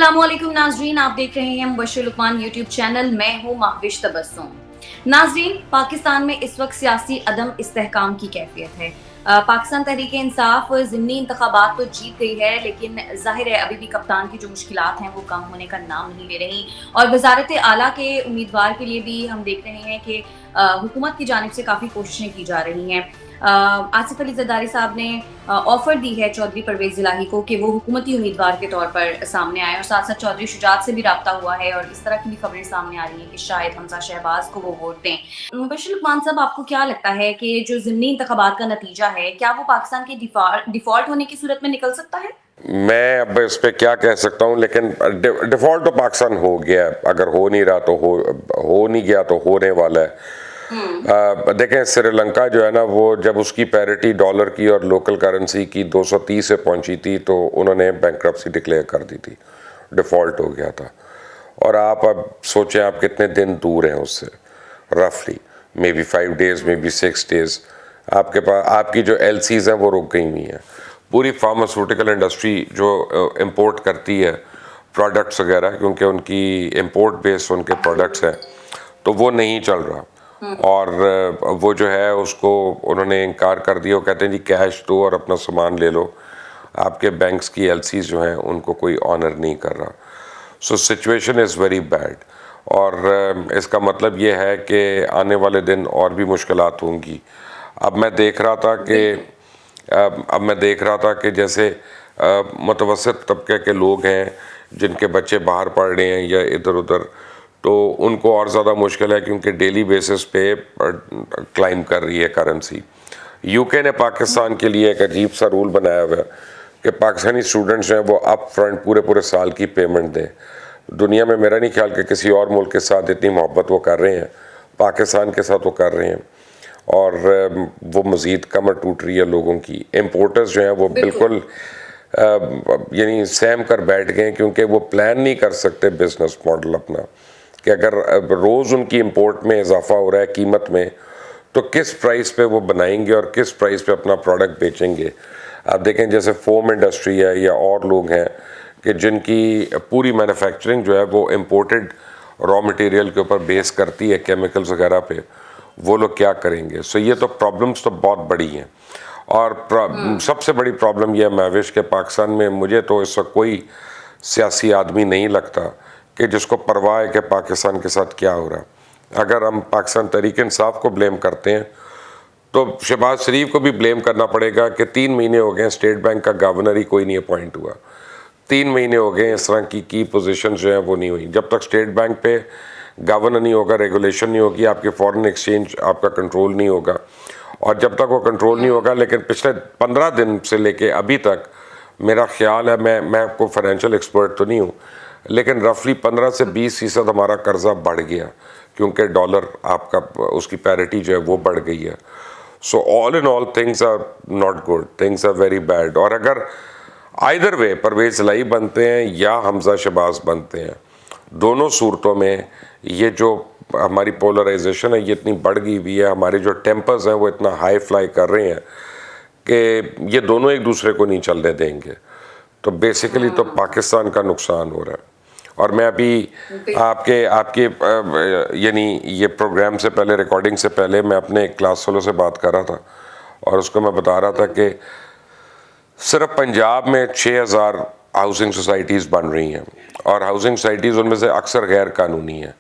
अस्सलामुअलैकुम नाजरीन, आप देख रहे हैं मुबश्शिर लुकमान यूट्यूब चैनल। मैं हूं महविश तबस्सुम। नाजरीन, पाकिस्तान में इस वक्त सियासी अदम इस्तेहकाम की कैफियत है। पाकिस्तान तहरीक इंसाफ ज़िमनी इंतखाबात तो जीत गई है, लेकिन जाहिर है अभी भी कप्तान की जो मुश्किलात हैं वो कम होने का नाम नहीं ले रही। और वजारत आला के उम्मीदवार के लिए भी हम देख रहे हैं कि हुकूमत की जानिब से काफ़ी कोशिशें की जा रही हैं। आसिफ अली जरदारी साहब ने ऑफर दी है चौधरी परवेज इलाही को कि वो हुकूमती उम्मीदवार के तौर पर सामने आए, और साथ साथ चौधरी शुजात से भी राब्ता हुआ है और इस तरह की भी खबरें सामने आ रही हैं कि शायद हमजा शहबाज को वो वोट दें। मुबश्शिर लुकमान साहब, आपको क्या लगता है कि जो ज़िमनी इंतखाबात का नतीजा है, क्या वो पाकिस्तान के डिफॉल्ट होने की सूरत में निकल सकता है? मैं अब इस पे क्या कह सकता हूँ, लेकिन डिफॉल्ट तो पाकिस्तान हो गया है। अगर हो नहीं रहा तो हो नहीं गया तो होने वाला है। देखें, श्रीलंका जो है ना, वो जब उसकी पैरिटी डॉलर की और लोकल करेंसी की 230 से पहुंची थी तो उन्होंने बैंकरप्सी डिक्लेयर कर दी थी, डिफॉल्ट हो गया था। और आप अब सोचें आप कितने दिन दूर हैं उससे, रफली may be 5 days, may be 6 days. आपके पास आपकी जो एलसीज हैं वो रुक गई हुई हैं। पूरी फार्मास्यूटिकल इंडस्ट्री जो इंपोर्ट करती है प्रोडक्ट्स वगैरह, क्योंकि उनकी इंपोर्ट बेस्ड उनके प्रोडक्ट्स हैं, तो वो नहीं चल रहा। और वो जो है उसको उन्होंने इनकार कर दिया। वो कहते हैं जी कैश दो और अपना सामान ले लो। आपके बैंक्स की एलसीज जो हैं उनको कोई ऑनर नहीं कर रहा। So situation is very bad. और इसका मतलब ये है कि आने वाले दिन और भी मुश्किलात होंगी। अब मैं देख रहा था कि जैसे मुतवसत तबके के लोग हैं जिनके बच्चे बाहर पढ़ रहे हैं या इधर उधर, तो उनको और ज़्यादा मुश्किल है क्योंकि डेली बेसिस पे क्लाइम कर रही है करेंसी। यूके ने पाकिस्तान के लिए एक अजीब सा रूल बनाया हुआ है कि पाकिस्तानी स्टूडेंट्स जो हैं वो अप फ्रंट पूरे साल की पेमेंट दें। दुनिया में मेरा नहीं ख्याल कि किसी और मुल्क के साथ इतनी मोहब्बत वो कर रहे हैं, पाकिस्तान के साथ वो कर रहे हैं। और वो मज़ीद कमर टूट रही है लोगों की। इम्पोर्टर्स जो हैं वो बिल्कुल यानी सहम कर बैठ गए, क्योंकि वो प्लान नहीं कर सकते बिजनेस मॉडल अपना कि अगर रोज़ उनकी इंपोर्ट में इजाफा हो रहा है कीमत में, तो किस प्राइस पे वो बनाएंगे और किस प्राइस पे अपना प्रोडक्ट बेचेंगे। आप देखें जैसे फोम इंडस्ट्री है या और लोग हैं कि जिनकी पूरी मैन्युफैक्चरिंग जो है वो इंपोर्टेड रॉ मटेरियल के ऊपर बेस करती है, केमिकल्स वगैरह पे, वो लोग क्या करेंगे। सो ये तो प्रॉब्लम्स तो बहुत बड़ी हैं। और सबसे बड़ी प्रॉब्लम यह है महविश के पाकिस्तान में मुझे तो इस वक्त कोई सियासी आदमी नहीं लगता कि जिसको परवाह है कि पाकिस्तान के साथ क्या हो रहा है। अगर हम पाकिस्तान तहरीक इंसाफ को ब्लेम करते हैं तो शहबाज शरीफ को भी ब्लेम करना पड़ेगा कि 3 महीने हो गए स्टेट बैंक का गवर्नर ही कोई नहीं अपॉइंट हुआ। 3 महीने हो गए इस तरह की पोजीशन जो है वो नहीं हुई। जब तक स्टेट बैंक पे गवर्नर नहीं होगा, रेगुलेशन नहीं होगी, आपके फॉरेन एक्सचेंज आपका कंट्रोल नहीं होगा। और जब तक वो कंट्रोल नहीं होगा, लेकिन पिछले 15 दिन से लेके अभी तक मेरा ख्याल है, मैं आपको फाइनेंशियल एक्सपर्ट तो नहीं हूँ, लेकिन रफली 15 से 20% हमारा कर्जा बढ़ गया, क्योंकि डॉलर आपका उसकी पैरिटी जो है वो बढ़ गई है। So all in all things are not good, things are very bad. और अगर आइदर वे परवेज इलाही बनते हैं या हमजा शहबाज बनते हैं, दोनों सूरतों में ये जो हमारी पोलराइजेशन है ये इतनी बढ़ गई हुई है, हमारे जो टेम्पर्स हैं वो इतना हाई फ्लाई कर रहे हैं कि ये दोनों एक दूसरे को नहीं चलने देंगे। तो बेसिकली तो पाकिस्तान का नुकसान हो रहा है। और मैं अभी आपके यानी ये प्रोग्राम से पहले, रिकॉर्डिंग से पहले, मैं अपने क्लास फेलो से बात कर रहा था और उसको मैं बता रहा था कि सिर्फ पंजाब में 6000 हाउसिंग सोसाइटीज़ बन रही हैं, और हाउसिंग सोसाइटीज़ उनमें से अक्सर गैर कानूनी हैं।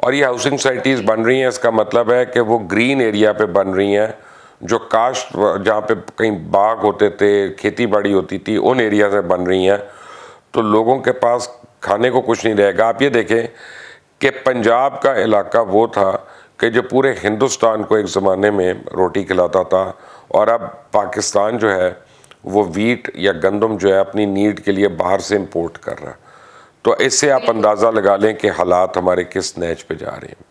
और ये हाउसिंग सोसाइटीज़ बन रही हैं, इसका मतलब है कि वो ग्रीन एरिया पे बन रही हैं, जो कास्ट जहाँ पे कहीं बाग होते थे, खेती बाड़ी होती थी, उन एरिया से बन रही हैं। तो लोगों के पास खाने को कुछ नहीं रहेगा। आप ये देखें कि पंजाब का इलाका वो था कि जो पूरे हिंदुस्तान को एक ज़माने में रोटी खिलाता था, और अब पाकिस्तान जो है वो वीट या गंदम जो है अपनी नीड के लिए बाहर से इंपोर्ट कर रहा है। तो इससे आप अंदाज़ा लगा लें कि हालात हमारे किस नहज पे जा रहे हैं।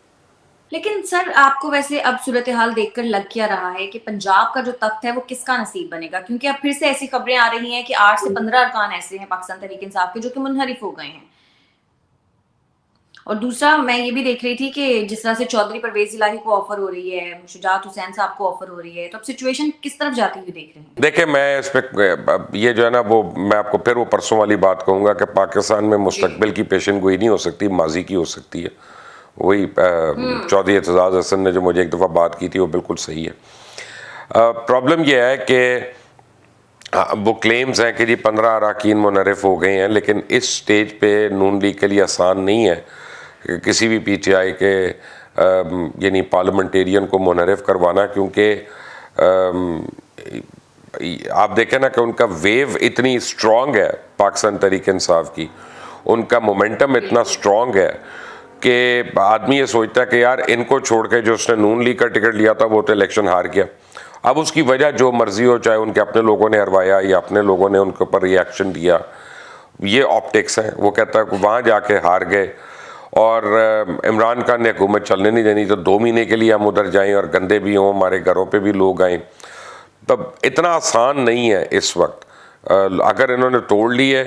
लेकिन सर, आपको वैसे अब सूरत हाल देखकर लग क्या रहा है कि पंजाब का जो तख्त है वो किसका नसीब बनेगा? क्योंकि अब फिर से ऐसी खबरें आ रही हैं कि 8 से 15 अरकान ऐसे हैं पाकिस्तान तहरीक इंसाफ के जो कि मुनहरिफ हो गए हैं। और दूसरा मैं ये भी देख रही थी कि जिस तरह से चौधरी परवेज इलाही को ऑफर हो रही है, शुजात हुसैन साहब को ऑफर हो रही है, तो अब सिचुएशन किस तरफ जाती हुई देख रहे हैं? देखिए, मैं इस पे ये जो है ना, वो मैं आपको फिर वो परसों वाली बात कहूँगा कि पाकिस्तान में मुस्तकबिल की पेशन गोई नहीं हो सकती, माजी की हो सकती है। वही चौधरी एतजाज़ हसन ने जो मुझे एक दफ़ा बात की थी वो बिल्कुल सही है। प्रॉब्लम यह है कि वो क्लेम्स हैं कि जी 15 अरकान मुनहरफ हो गए हैं, लेकिन इस स्टेज पे नून लीग के लिए आसान नहीं है कि किसी भी पीटीआई के यानी पार्लियामेंटेरियन को मुनहरफ करवाना, क्योंकि आप देखें ना कि उनका वेव इतनी स्ट्रॉन्ग है पाकिस्तान तहरीक इंसाफ की, उनका मोमेंटम इतना स्ट्रॉन्ग है कि आदमी ये सोचता है कि यार इनको छोड़ के जो उसने नून लीग का टिकट लिया था वो तो इलेक्शन हार गया। अब उसकी वजह जो मर्जी हो, चाहे उनके अपने लोगों ने हरवाया या अपने लोगों ने उनके ऊपर रिएक्शन दिया, ये ऑप्टिक्स हैं। वो कहता है कि वहाँ जाके हार गए और इमरान खान ने हुकूमत चलने नहीं देनी, तो 2 महीने के लिए हम उधर जाएं और गंदे भी हों, हमारे घरों पे भी लोग आएँ। तब इतना आसान नहीं है इस वक्त। अगर इन्होंने तोड़ ली है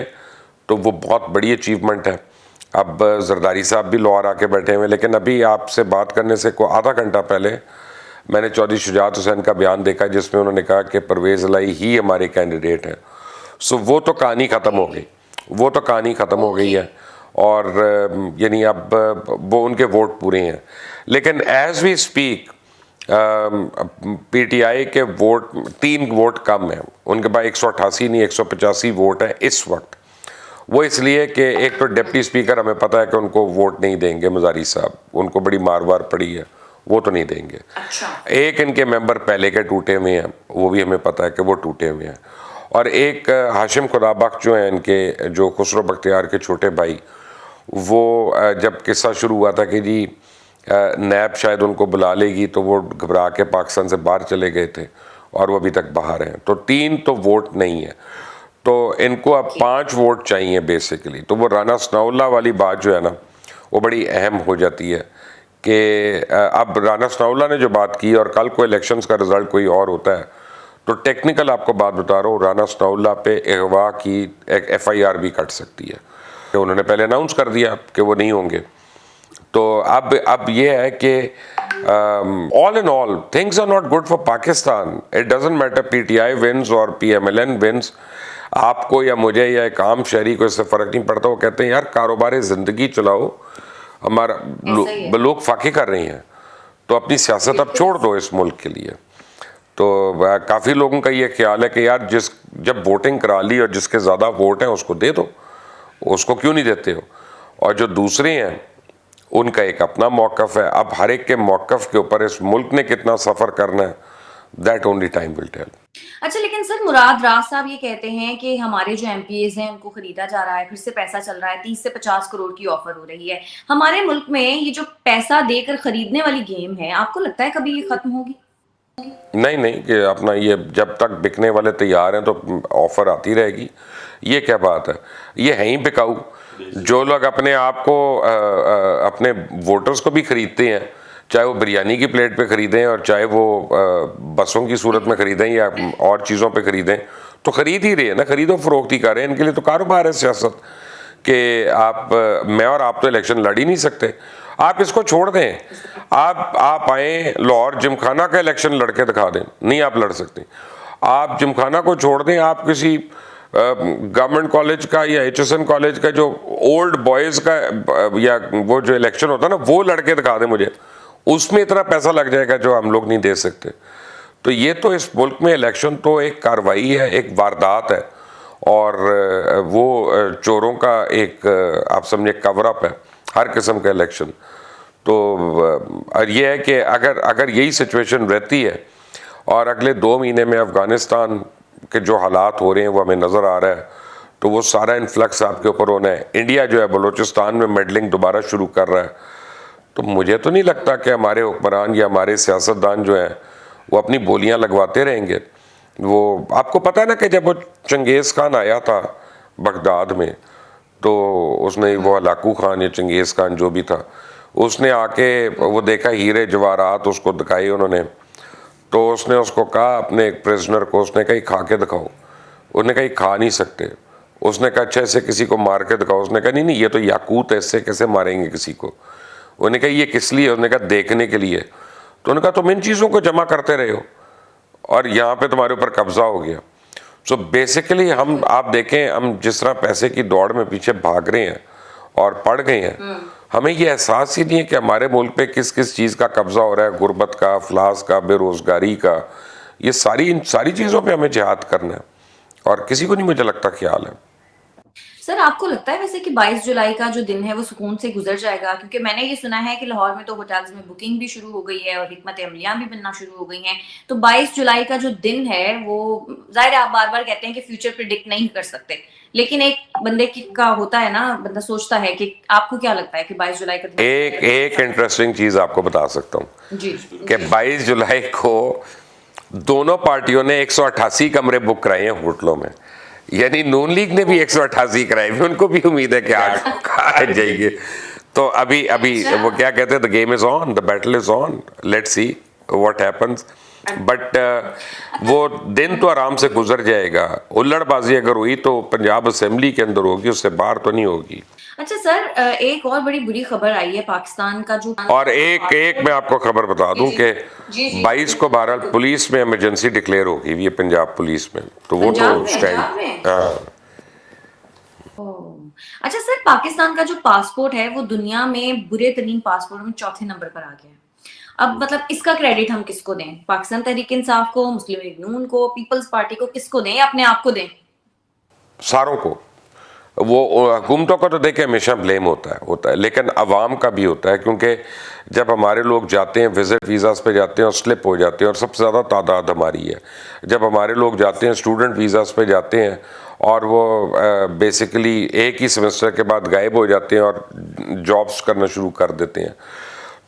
तो वो बहुत बड़ी अचीवमेंट है। अब जरदारी साहब भी लाहौर आके बैठे हुए, लेकिन अभी आपसे बात करने से को आधा घंटा पहले मैंने चौधरी शुजात हुसैन का बयान देखा जिसमें उन्होंने कहा कि परवेज़ इलाही ही हमारे कैंडिडेट हैं। सो वो तो कहानी ख़त्म हो गई, वो तो कहानी ख़त्म हो गई है और यानी अब वो उनके वोट पूरे हैं। लेकिन एज वी स्पीक पीटीआई के वोट 3 वोट कम हैं, उनके पास 188 नहीं 185 वोट है इस वक्त। वो इसलिए कि एक तो डिप्टी स्पीकर हमें पता है कि उनको वोट नहीं देंगे, मजारी साहब, उनको बड़ी मार वार पड़ी है, वो तो नहीं देंगे। अच्छा। एक इनके मेंबर पहले के टूटे हुए हैं, वो भी हमें पता है कि वो टूटे हुए हैं। और एक हाशिम खुदाबख्श जो हैं इनके, जो खुसरो बख्तियार के छोटे भाई, वो जब किस्सा शुरू हुआ था कि जी नैब शायद उनको बुला लेगी, तो वो घबरा के पाकिस्तान से बाहर चले गए थे और वो अभी तक बाहर हैं। तो 3 तो वोट नहीं है, तो इनको अब 5 वोट चाहिए बेसिकली। तो वो राना सनाउल्लाह वाली बात जो है ना, वो बड़ी अहम हो जाती है कि अब राना सनाउल्लाह ने जो बात की और कल को इलेक्शंस का रिजल्ट कोई और होता है, तो टेक्निकल आपको बात बता रहा हूँ, राना सनाउल्लाह पे अगवा की एक FIR भी कट सकती है कि उन्होंने पहले अनाउंस कर दिया कि वो नहीं होंगे। तो अब ये है कि all in all things are not good for Pakistan. It doesn't matter PTI wins और PMLN विंस, आपको या मुझे या एक आम शहरी को इससे फ़र्क नहीं पड़ता। वो कहते हैं यार कारोबार ज़िंदगी चलाओ, हमारा लोग फाके कर रहे हैं, तो अपनी सियासत अब छोड़ दो इस मुल्क के लिए। तो काफ़ी लोगों का ये ख्याल है कि यार जब वोटिंग करा ली और जिसके ज़्यादा वोट हैं उसको दे दो, उसको क्यों नहीं देते हो। और जो दूसरे हैं उनका एक अपना मौक़िफ़ है। अब हर एक के मौक़िफ़ के ऊपर इस मुल्क ने कितना सफ़र करना है, that only time will tell. अच्छा, लेकिन सर मुराद राज साहब ये कहते हैं कि हमारे जो MPs हैं उनको खरीदा जा रहा है, फिर से पैसा चल रहा है, 30 से 50 करोड़ की ऑफर हो रही है। हमारे मुल्क में ये जो पैसा देकर खरीदने वाली गेम है, आपको लगता है कभी ये खत्म होगी? नहीं कि अपना ये जब तक बिकने वाले तैयार हैं तो ऑफ़र आती रहेगी। ये क्या बात है, ये है ही बिकाऊ। जो लोग अपने आप को अपने वोटर्स को भी खरीदते हैं, चाहे वो बिरयानी की प्लेट पे खरीदें और चाहे वो बसों की सूरत में खरीदें या और चीज़ों पे खरीदें, तो खरीद ही रहे हैं ना, खरीदो फरोख्त ही कर रहे हैं। इनके लिए तो कारोबार है सियासत कि आप मैं और आप तो इलेक्शन लड़ ही नहीं सकते। आप इसको छोड़ दें, आप आए लाहौर जिमखाना का इलेक्शन लड़के दिखा दें, नहीं आप लड़ सकते। आप जिमखाना को छोड़ दें, आप किसी गवर्नमेंट कॉलेज का या HSN कॉलेज का जो ओल्ड बॉयज़ का या वो जो इलेक्शन होता है ना, वो लड़के दिखा दें मुझे, उसमें इतना पैसा लग जाएगा जो हम लोग नहीं दे सकते। तो ये तो इस मुल्क में इलेक्शन तो एक कार्रवाई है, एक वारदात है और वो चोरों का एक आप समझे कवरअप है हर किस्म का इलेक्शन। तो और ये है कि अगर यही सिचुएशन रहती है और अगले 2 महीने में अफ़गानिस्तान के जो हालात हो रहे हैं वो हमें नज़र आ रहा है, तो वो सारा इन्फ्लक्स आपके ऊपर होना है। इंडिया जो है बलूचिस्तान में मेडलिंग दोबारा शुरू कर रहा है, तो मुझे तो नहीं लगता कि हमारे हुक्मरान या हमारे सियासतदान जो हैं वो अपनी बोलियां लगवाते रहेंगे। वो आपको पता है ना कि जब वो चंगेज़ खान आया था बगदाद में, तो उसने वो हलाकू खान या चंगेज़ खान जो भी था, उसने आके वो देखा हीरे जवाहरात उसको दिखाए उन्होंने, तो उसने उसको कहा अपने एक प्रिजनर को, उसने कहा खा के दिखाओ। उन्होंने कहा खा नहीं सकते। उसने कहा अच्छा इसे किसी को मार के दिखाओ। उसने कहा नहीं नहीं, ये तो याकूत है, इससे कैसे मारेंगे किसी को। उन्होंने कहा ये किस लिए? उसने कहा देखने के लिए। तो उन्होंने कहा तुम इन चीज़ों को जमा करते रहे हो और यहाँ पे तुम्हारे ऊपर कब्जा हो गया। सो बेसिकली हम, आप देखें, हम जिस तरह पैसे की दौड़ में पीछे भाग रहे हैं और पड़ गए हैं, हमें ये एहसास ही नहीं है कि हमारे मुल्क पे किस किस चीज़ का कब्जा हो रहा है, गुर्बत का, अफलास का, बेरोजगारी का। ये सारी चीज़ों पे हमें जिहाद करना है और किसी को नहीं मुझे लगता ख्याल है। सर, आपको लगता है वैसे कि 22 जुलाई का जो दिन है वो सुकून से गुजर जाएगा? क्योंकि मैंने ये सुना है कि लाहौर में तो होटल्स में बुकिंग भी शुरू हो गई है और हिकमत अमलियां भी बनना शुरू हो गई हैं। तो 22 जुलाई का जो दिन है वो, जाहिर है आप बार-बार कहते हैं कि फ्यूचर प्रिडिक्ट नहीं कर सकते, लेकिन एक बंदे का होता है ना, बंदा सोचता है कि आपको क्या लगता है कि 22 जुलाई का दिन? एक इंटरेस्टिंग चीज़ आपको बता सकता हूँ जी कि 22 जुलाई को दोनों पार्टियों ने 188 कमरे बुक कराए हैं होटलों में। यानी नून लीग ने भी 188 कराए हुए, उनको भी उम्मीद है कि आ जाएंगे। तो अभी वो क्या कहते हैं, the game is on, the battle is on, let's see what happens. But वो दिन तो आराम से गुजर जाएगा। हुल्लड़बाजी अगर हुई तो पंजाब असेंबली के अंदर होगी, उससे बाहर तो नहीं होगी। अच्छा सर, एक और बड़ी बुरी खबर आई है पाकिस्तान का जो, और एक मैं आपको खबर बता दूं कि 22 को बहरहाल पुलिस में इमरजेंसी डिक्लेयर होगी हुई है, पंजाब पुलिस में। तो वो तो स्टैंड। हाँ। अच्छा सर, पाकिस्तान का जो पासपोर्ट है वो दुनिया में बुरे तरीन पासपोर्ट में चौथे नंबर पर आ गया है। अब मतलब इसका क्रेडिट हम किसको दें? पाकिस्तान तहरीक इंसाफ को, मुस्लिम लीग नून को, पीपल्स पार्टी को, किसको दें या अपने आप को दें? सारों को। वो हुकूमतों का तो देखिए हमेशा ब्लेम होता है, लेकिन अवाम का भी होता है, क्योंकि जब हमारे लोग जाते हैं विजिट वीज़ास पे जाते हैं और स्लिप हो जाते हैं, और सबसे ज़्यादा तादाद हमारी है। जब हमारे लोग जाते हैं स्टूडेंट वीज़ास पे जाते हैं और वो बेसिकली एक ही सेमेस्टर के बाद गायब हो जाते हैं और जॉब्स करना शुरू कर देते हैं।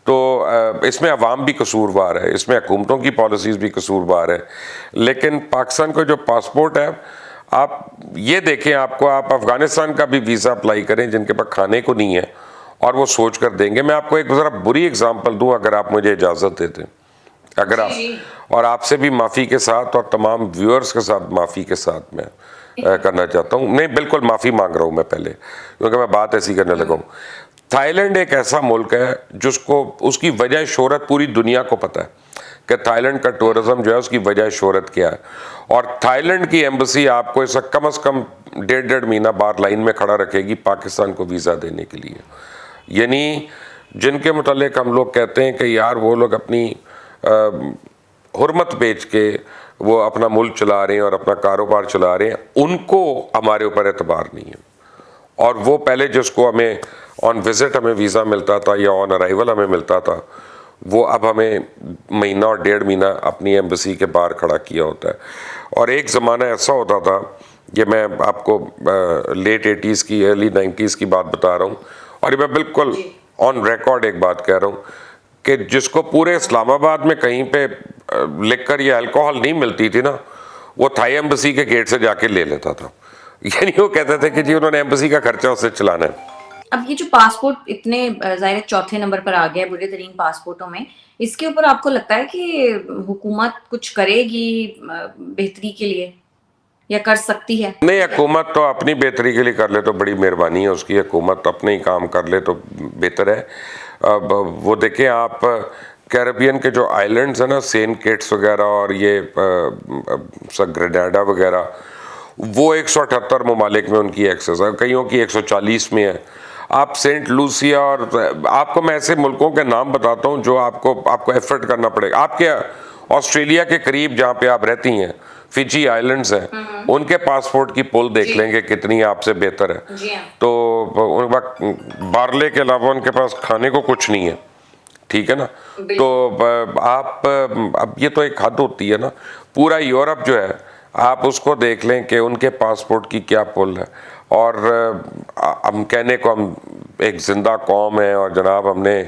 तो इसमें अवाम भी कसूरवार है, इसमें हुकूमतों की पॉलिसीज़ भी कसूरवार है। लेकिन पाकिस्तान का जो पासपोर्ट है, आप ये देखें, आप अफगानिस्तान का भी वीज़ा अप्लाई करें जिनके पास खाने को नहीं है, और वो सोच कर देंगे। मैं आपको एक ज़रा बुरी एग्जांपल दूं, अगर आप मुझे इजाज़त देते, अगर आप, और आपसे भी माफ़ी के साथ और तमाम व्यूअर्स के साथ माफ़ी के साथ मैं करना चाहता हूँ। नहीं, बिल्कुल माफ़ी मांग रहा हूँ मैं पहले, क्योंकि मैं बात ऐसी करने लगा हूँ। थाईलैंड एक ऐसा मुल्क है जिसको, उसकी वजह शोहरत पूरी दुनिया को पता है कि थाईलैंड का टूरिज्म जो है उसकी वजह शोहरत क्या है। और थाईलैंड की एम्बेसी आपको ऐसा कम से कम 1.5 महीना बाहर लाइन में खड़ा रखेगी पाकिस्तान को वीज़ा देने के लिए। यानी जिनके मुतालिक हम लोग कहते हैं कि यार वो लोग अपनी हुर्मत बेच के वो अपना मुल्क चला रहे हैं और अपना कारोबार चला रहे हैं, उनको हमारे ऊपर एतबार नहीं है। और वो पहले जिसको हमें ऑन विज़िट हमें वीज़ा मिलता था या ऑन अराइवल हमें मिलता था, वो अब हमें महीना और 1.5 महीना अपनी एम्बेसी के बाहर खड़ा किया होता है। और एक ज़माना ऐसा होता था, ये मैं आपको लेट 80s की अर्ली 90s की बात बता रहा हूँ, और ये मैं बिल्कुल ऑन रिकॉर्ड एक बात कह रहा हूँ कि जिसको पूरे इस्लामाबाद में कहीं पे लिकर या अल्कोहल नहीं मिलती थी ना, वो थाई एम्बेसी के गेट से जाके ले लेता था। यानी वो कहते थे कि जी उन्होंने एम्बेसी का खर्चा उससे चलाना है। अब ये जो पासपोर्ट इतने जाहिर चौथे नंबर पर आ गया है बुरे तरीन पासपोर्टों में, इसके ऊपर आपको लगता है कि हुकूमत कुछ करेगी बेहतरी के लिए, या कर सकती है? नहीं, हुकूमत तो अपनी बेहतरी के लिए कर ले तो बड़ी मेहरबानी है उसकी। हुकूमत अपने ही काम कर ले तो बेहतर है। अब वो देखें आप, कैरेबियन के जो आइलैंड्स हैं ना, सेंट किट्स वगैरह और ये ग्रेनाडा वगैरह, वो 178 ममालिक में उनकी एक्सेस है, कईयों की 140 में है। आप सेंट लूसिया, और आपको मैं ऐसे मुल्कों के नाम बताता हूँ जो आपको एफर्ट करना पड़ेगा। आपके ऑस्ट्रेलिया के करीब जहाँ पे आप रहती हैं, फिजी आइलैंड्स हैं, उनके पासपोर्ट की पोल देख लेंगे कितनी आपसे बेहतर है। तो उनके पास बारले के अलावा उनके पास खाने को कुछ नहीं है, ठीक है ना। तो आप, अब ये तो एक हद होती है ना। पूरा यूरोप जो है, आप उसको देख लें कि उनके पासपोर्ट की क्या पुल है। और हम कहने को हम एक ज़िंदा कौम है और जनाब हमने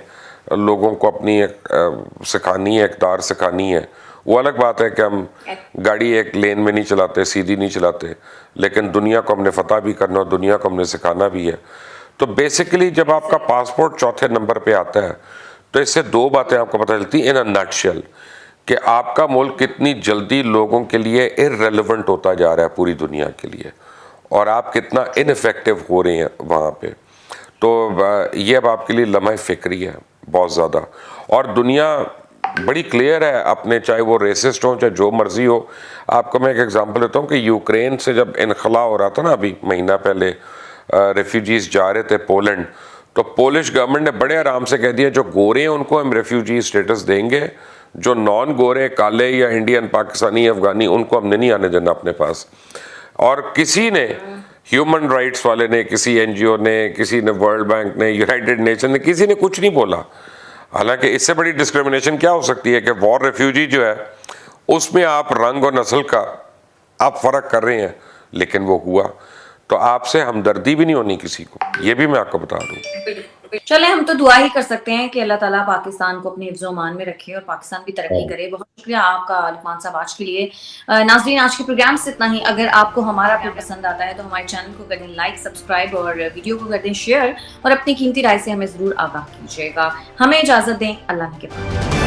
लोगों को अपनी एक सिखानी है, इक़्तिदार सिखानी है। वो अलग बात है कि हम गाड़ी एक लेन में नहीं चलाते, सीधी नहीं चलाते, लेकिन दुनिया को हमने फतह भी करना और दुनिया को हमने सिखाना भी है। तो बेसिकली जब आपका पासपोर्ट चौथे नंबर पे आता है, तो इससे दो बातें आपको पता चलती हैं इन अ नटशेल, कि आपका मुल्क कितनी जल्दी लोगों के लिए इररेलेवेंट होता जा रहा है पूरी दुनिया के लिए। और आप कितना इनफेक्टिव हो रहे हैं वहाँ पे। तो ये अब आपके लिए लम्हा फ़िक्री है बहुत ज़्यादा। और दुनिया बड़ी क्लियर है अपने, चाहे वो रेसिस्ट हो चाहे जो मर्जी हो। आपको मैं एक एग्जांपल देता हूँ कि यूक्रेन से जब इनखला हो रहा था ना अभी महीना पहले, रेफ्यूजीज जा रहे थे पोलैंड, तो पोलिश गवर्नमेंट ने बड़े आराम से कह दिया जो गोरे हैं उनको हम रेफ्यूजी स्टेटस देंगे, जो नॉन गोरे काले या इंडियन पाकिस्तानी अफगानी उनको हमने नहीं आने देना अपने पास। और किसी ने, ह्यूमन राइट्स वाले ने, किसी एनजीओ ने, किसी ने, वर्ल्ड बैंक ने, यूनाइटेड नेशन ने, किसी ने कुछ नहीं बोला। हालांकि इससे बड़ी डिस्क्रिमिनेशन क्या हो सकती है कि वॉर रेफ्यूजी जो है उसमें आप रंग और नस्ल का आप फ़र्क कर रहे हैं, लेकिन वो हुआ। तो आपसे हमदर्दी भी नहीं होनी किसी को, ये भी मैं आपको बता दूं। चले, हम तो दुआ ही कर सकते हैं कि अल्लाह ताला पाकिस्तान को अपने हिफ्ज़ मान में रखे और पाकिस्तान भी तरक्की करे। बहुत शुक्रिया आपका लुकमान साहब आज के लिए। नाज़रीन, आज के प्रोग्राम से इतना ही। अगर आपको हमारा प्रोग्राम पसंद आता है तो हमारे चैनल को कर दें लाइक, सब्सक्राइब और वीडियो को कर दें शेयर और अपनी कीमती राय से हमें ज़रूर आगाह कीजिएगा। हमें इजाज़त दें, अल्लाह के पास।